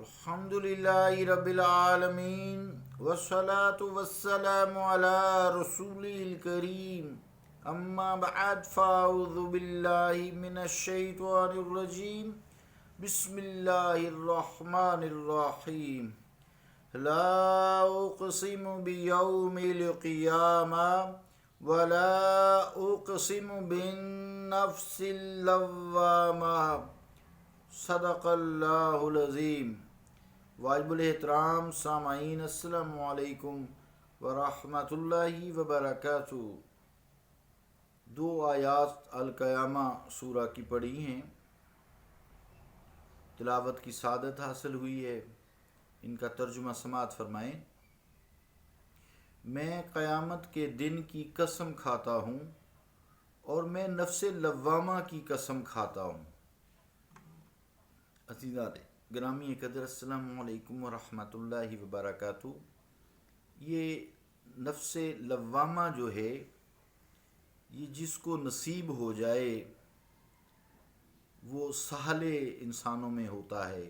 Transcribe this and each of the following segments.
الحمدللہ رب العالمین والصلاة والسلام علی رسولہ الکریم اما بعد فاعوذ باللہ من الشیطان الرجیم بسم اللہ الرحمن الرحیم لا اقسم بیوم القیامہ ولا اقسم بالنفس اللوامہ صدق اللہ العظیم۔ واجب الاحترام سامعین، السلام علیکم ورحمۃ اللہ وبرکاتہ۔ دو آیات القیامہ سورہ کی پڑھی ہیں، تلاوت کی سعادت حاصل ہوئی ہے۔ ان کا ترجمہ سماعت فرمائیں۔ میں قیامت کے دن کی قسم کھاتا ہوں اور میں نفس لوامہ کی قسم کھاتا ہوں۔ عزیزان گرامی قدر، السلام علیکم ورحمۃ اللہ وبرکاتہ۔ یہ نفس لوامہ جو ہے، یہ جس کو نصیب ہو جائے وہ سہل انسانوں میں ہوتا ہے۔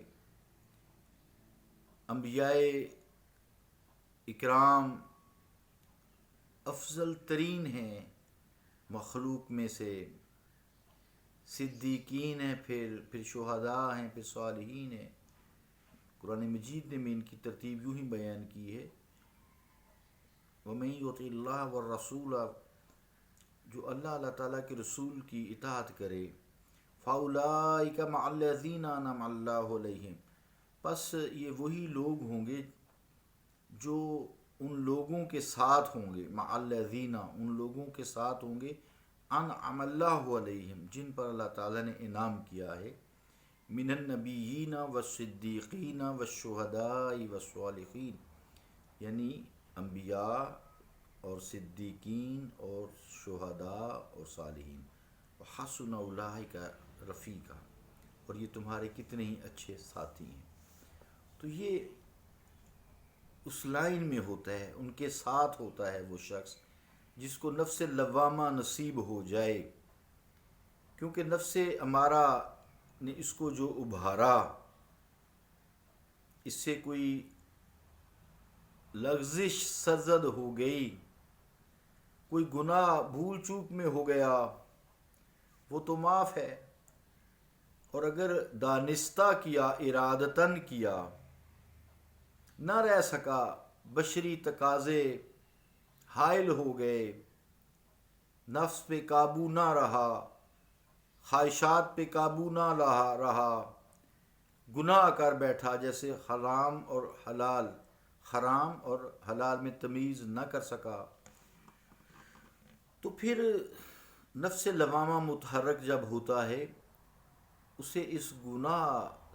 انبیاء اکرام افضل ترین ہیں مخلوق میں سے، صدیقین ہیں، پھر شہداء ہیں، پھر صالحین ہیں۔ قرآن مجید نے ان کی ترتیب یوں ہی بیان کی ہے، وَمَن يُطِعِ اللَّهَ وَالرَّسُولَ، جو اللہ تعالیٰ کے رسول کی اطاعت کرے، فَأُولَٰئِكَ مَعَ الَّذِينَ أَنْعَمَ اللَّهُ عَلَيْهِمْ، پس یہ وہی لوگ ہوں گے جو ان لوگوں کے ساتھ ہوں گے، مع الذین، ان لوگوں کے ساتھ ہوں گے، انعم اللہ علیہم، جن پر اللہ تعالیٰ نے انعام کیا ہے، من النبیین والصدیقین والشہداء والصالحین، یعنی انبیاء اور صدیقین اور شہداء اور صالحین، وحسن اولئک رفیقا، اور یہ تمہارے کتنے ہی اچھے ساتھی ہیں۔ تو یہ اس لائن میں ہوتا ہے، ان کے ساتھ ہوتا ہے وہ شخص جس کو نفس لوامہ نصیب ہو جائے، کیونکہ نفس امارہ نے اس کو جو ابھارا، اس سے کوئی لغزش سرزد ہو گئی، کوئی گناہ بھول چوک میں ہو گیا، وہ تو معاف ہے، اور اگر دانستہ کیا، ارادتاً کیا، نہ رہ سکا، بشری تقاضے حائل ہو گئے، نفس پہ قابو نہ رہا، خواہشات پہ قابو نہ رہا، گناہ کر بیٹھا، جیسے حرام اور حلال میں تمیز نہ کر سکا، تو پھر نفس لوامہ متحرک جب ہوتا ہے، اسے اس گناہ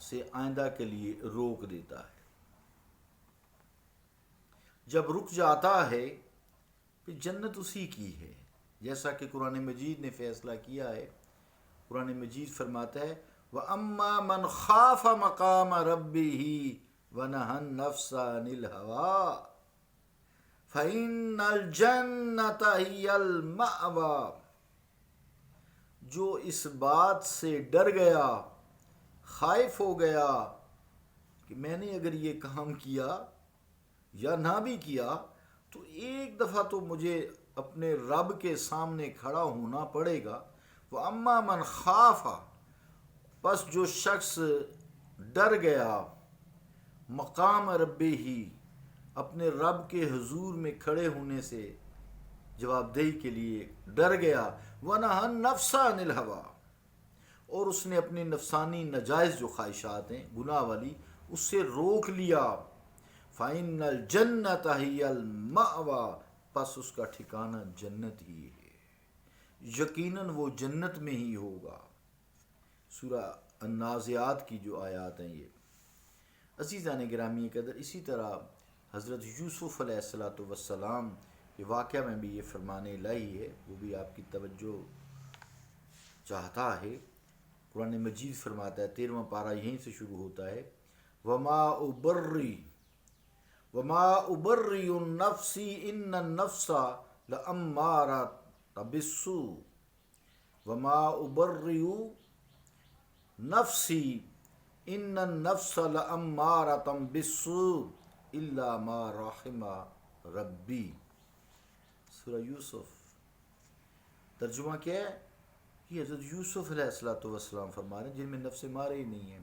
سے آئندہ کے لیے روک دیتا ہے۔ جب رک جاتا ہے پھر جنت اسی کی ہے، جیسا کہ قرآن مجید نے فیصلہ کیا ہے۔ قرآن مجید فرماتا ہے وَأَمَّا مَنْ خَافَ مَقَامَ رَبِّهِ وَنَهَى النَّفْسَ عَنِ الْهَوَىٰ فَإِنَّ الْجَنَّةَ هِيَ الْمَأْوَىٰ، جو اس بات سے ڈر گیا، خائف ہو گیا کہ میں نے اگر یہ کام کیا یا نہ بھی کیا تو ایک دفعہ تو مجھے اپنے رب کے سامنے کھڑا ہونا پڑے گا۔ وَأَمَّا مَنْ خَافَ، پس جو شخص ڈر گیا، مقام ربہ، اپنے رب کے حضور میں کھڑے ہونے سے جواب دہی کے لیے ڈر گیا، وَنَهَى النَّفْسَ عَنِ الْهَوَىٰ، اور اس نے اپنی نفسانی نجائز جو خواہشات ہیں گناہ والی، اس سے روک لیا، فَإِنَّ الْجَنَّةَ هِيَ الْمَأْوَىٰ، پس اس کا ٹھکانہ جنت ہی ہے، یقیناً وہ جنت میں ہی ہوگا۔ سورہ النازعات کی جو آیات ہیں یہ۔ عزیزان گرامی قدر، اسی طرح حضرت یوسف علیہ السلام کے واقعہ میں بھی یہ فرمان الہی ہے، وہ بھی آپ کی توجہ چاہتا ہے۔ قرآن مجید فرماتا ہے، 13واں پارہ یہیں سے شروع ہوتا ہے، وَمَا أُبَرِّئُ النَّفْسِ إِنَّ النَّفْسَ لَأَمَّارَةٌ بِالسُّوءِ وَمَا أُبَرِّئُ نَفْسِي، ان النفس لامارۃ بالسوء الا ما رحم ربی، سورہ یوسف۔ ترجمہ کیا ہے؟ یہ حضرت یوسف علیہ السلام فرما رہے ہیں جن میں نفس مارے ہی نہیں ہیں،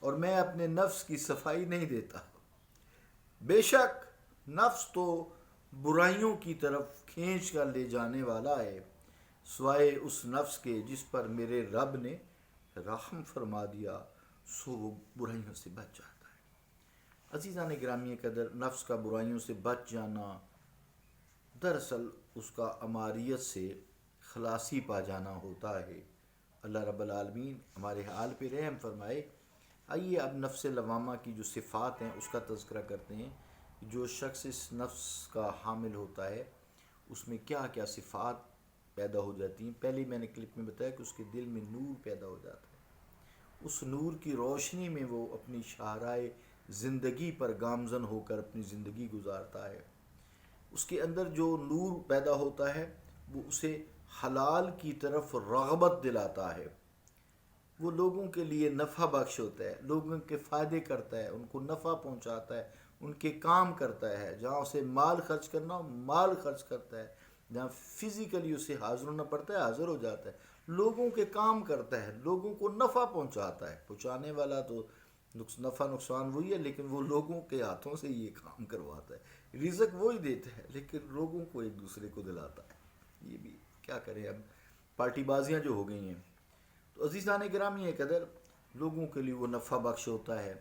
اور میں اپنے نفس کی صفائی نہیں دیتا۔ بے شک نفس تو برائیوں کی طرف کھینچ کر لے جانے والا ہے، سوائے اس نفس کے جس پر میرے رب نے رحم فرما دیا، سو وہ برائیوں سے بچ جاتا ہے۔ عزیزان گرامی قدر، نفس کا برائیوں سے بچ جانا دراصل اس کا اماریت سے خلاصی پا جانا ہوتا ہے۔ اللہ رب العالمین ہمارے حال پہ رحم فرمائے۔ آئیے اب نفس لوامہ کی جو صفات ہیں اس کا تذکرہ کرتے ہیں۔ جو شخص اس نفس کا حامل ہوتا ہے اس میں کیا کیا صفات پیدا ہو جاتی ہیں۔ پہلے میں نے کلپ میں بتایا کہ اس کے دل میں نور پیدا ہو جاتا ہے، اس نور کی روشنی میں وہ اپنی شاہراہ زندگی پر گامزن ہو کر اپنی زندگی گزارتا ہے۔ اس کے اندر جو نور پیدا ہوتا ہے وہ اسے حلال کی طرف رغبت دلاتا ہے، وہ لوگوں کے لیے نفع بخش ہوتا ہے، لوگوں کے فائدے کرتا ہے، ان کو نفع پہنچاتا ہے، ان کے کام کرتا ہے، جہاں اسے مال خرچ کرنا ہو مال خرچ کرتا ہے، جہاں فزیکلی اسے حاضر ہونا پڑتا ہے حاضر ہو جاتا ہے، لوگوں کے کام کرتا ہے، لوگوں کو نفع پہنچاتا ہے۔ پہنچانے والا تو نفع نقصان وہی ہے، لیکن وہ لوگوں کے ہاتھوں سے یہ کام کرواتا ہے، رزق وہی دیتا ہے لیکن لوگوں کو ایک دوسرے کو دلاتا ہے۔ یہ بھی کیا کریں، اب پارٹی بازیاں جو ہو گئی ہیں۔ تو عزیزان گرامی قدر، لوگوں کے لیے وہ نفع بخش ہوتا ہے،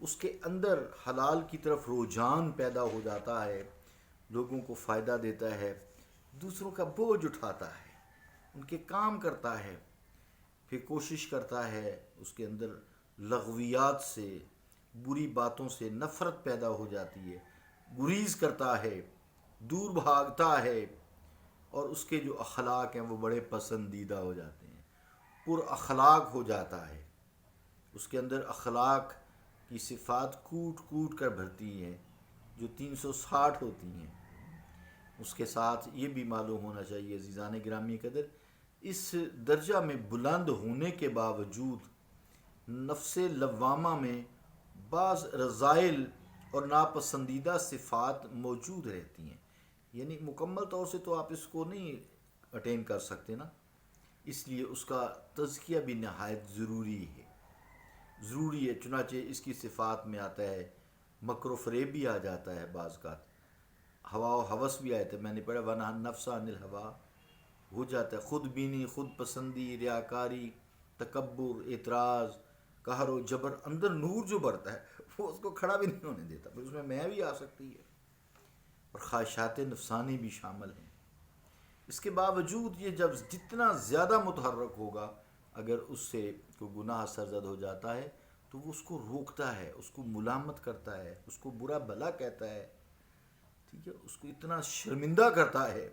اس کے اندر حلال کی طرف رجحان پیدا ہو جاتا ہے، لوگوں کو فائدہ دیتا ہے، دوسروں کا بوجھ اٹھاتا ہے، ان کے کام کرتا ہے، پھر کوشش کرتا ہے، اس کے اندر لغویات سے بری باتوں سے نفرت پیدا ہو جاتی ہے، گریز کرتا ہے، دور بھاگتا ہے، اور اس کے جو اخلاق ہیں وہ بڑے پسندیدہ ہو جاتے ہیں، پر اخلاق ہو جاتا ہے، اس کے اندر اخلاق کی صفات کوٹ کوٹ کر بھرتی ہیں جو 360 ہوتی ہیں۔ اس کے ساتھ یہ بھی معلوم ہونا چاہیے عزیزان گرامی قدر، اس درجہ میں بلند ہونے کے باوجود نفس لوامہ میں بعض رذائل اور ناپسندیدہ صفات موجود رہتی ہیں، یعنی مکمل طور سے تو آپ اس کو نہیں اٹین کر سکتے نا، اس لیے اس کا تزکیہ بھی نہایت ضروری ہے۔ چنانچہ اس کی صفات میں آتا ہے مکر و فریب بھی آ جاتا ہے، بعض کا ہوا و ہوس بھی آئے تھے، میں نے پڑھا ونہا نفس عن الہوا ہو جاتا ہے، خود بینی، خود پسندی، ریاکاری، تکبر، اعتراض، قہر و جبر، اندر نور جو بڑھتا ہے وہ اس کو کھڑا بھی نہیں ہونے دیتا، پھر اس میں بھی آ سکتی ہے، اور خواہشات نفسانی بھی شامل ہیں۔ اس کے باوجود یہ جب جتنا زیادہ متحرک ہوگا، اگر اس سے کوئی گناہ سرزد ہو جاتا ہے تو وہ اس کو روکتا ہے، اس کو ملامت کرتا ہے، اس کو برا بھلا کہتا ہے، ٹھیک ہے، اس کو اتنا شرمندہ کرتا ہے،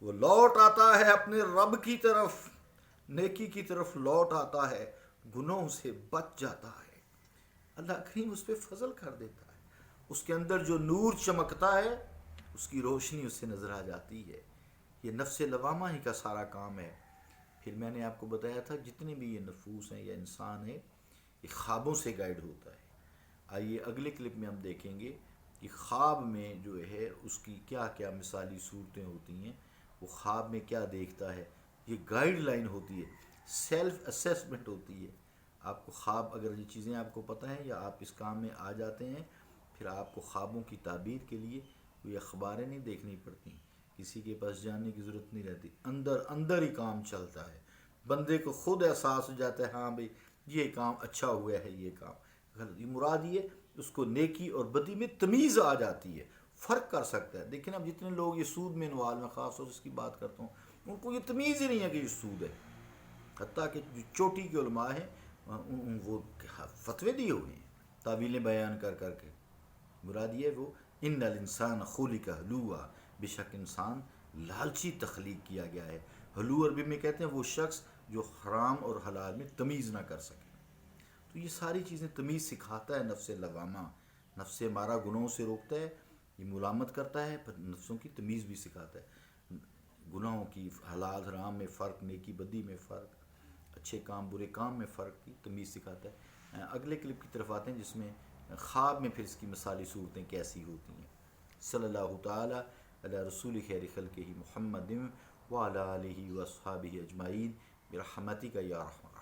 وہ لوٹ آتا ہے اپنے رب کی طرف، نیکی کی طرف لوٹ آتا ہے، گناہوں سے بچ جاتا ہے، اللہ کریم اس پہ فضل کر دیتا ہے، اس کے اندر جو نور چمکتا ہے اس کی روشنی اس سے نظر آ جاتی ہے۔ یہ نفس لوامہ ہی کا سارا کام ہے۔ پھر میں نے آپ کو بتایا تھا جتنے بھی یہ نفوس ہیں یا انسان ہے یہ خوابوں سے گائیڈ ہوتا ہے۔ آئیے اگلے کلپ میں ہم دیکھیں گے کہ خواب میں جو ہے اس کی کیا کیا مثالی صورتیں ہوتی ہیں، وہ خواب میں کیا دیکھتا ہے، یہ گائیڈ لائن ہوتی ہے، سیلف اسیسمنٹ ہوتی ہے۔ آپ کو خواب، اگر یہ چیزیں آپ کو پتہ ہیں یا آپ اس کام میں آ جاتے ہیں، پھر آپ کو خوابوں کی تعبیر کے لیے کوئی اخباریں نہیں دیکھنی پڑتی، کسی کے پاس جانے کی ضرورت نہیں رہتی، اندر ہی کام چلتا ہے، بندے کو خود احساس ہو جاتا ہے ہاں بھئی یہ کام اچھا ہوا ہے، یہ کام غلط، یہ مراد یہ اس کو نیکی اور بدی میں تمیز آ جاتی ہے، فرق کر سکتا ہے۔ دیکھیں اب جتنے لوگ یہ سود میں انوالو میں، خاص طور سے اس کی بات کرتا ہوں، ان کو یہ تمیز ہی نہیں ہے کہ یہ سود ہے، حتیٰ کہ جو چوٹی کے علماء ہیں وہ فتوے دیے ہوئے ہیں تعویلیں بیان کر کر کے، مراد یہ وہ ان الانسان خلق ہلوعا، بے شک انسان لالچی تخلیق کیا گیا ہے۔ ہلو عربی میں کہتے ہیں وہ شخص جو حرام اور حلال میں تمیز نہ کر سکے۔ تو یہ ساری چیزیں تمیز سکھاتا ہے نفس لوامہ، نفس مارا گناہوں سے روکتا ہے، یہ ملامت کرتا ہے، پر نفسوں کی تمیز بھی سکھاتا ہے، گناہوں کی، حلال حرام میں فرق، نیکی بدی میں فرق، اچھے کام برے کام میں فرق کی تمیز سکھاتا ہے۔ اگلے کلپ کی طرف آتے ہیں جس میں خواب میں پھر اس کی مثالی صورتیں کیسی ہوتی ہیں۔ صلی اللہ تعالی علی رسول خیر خلقہ محمد وعلی آلہ واصحابہ اجمعین برحمتک یا رحمن۔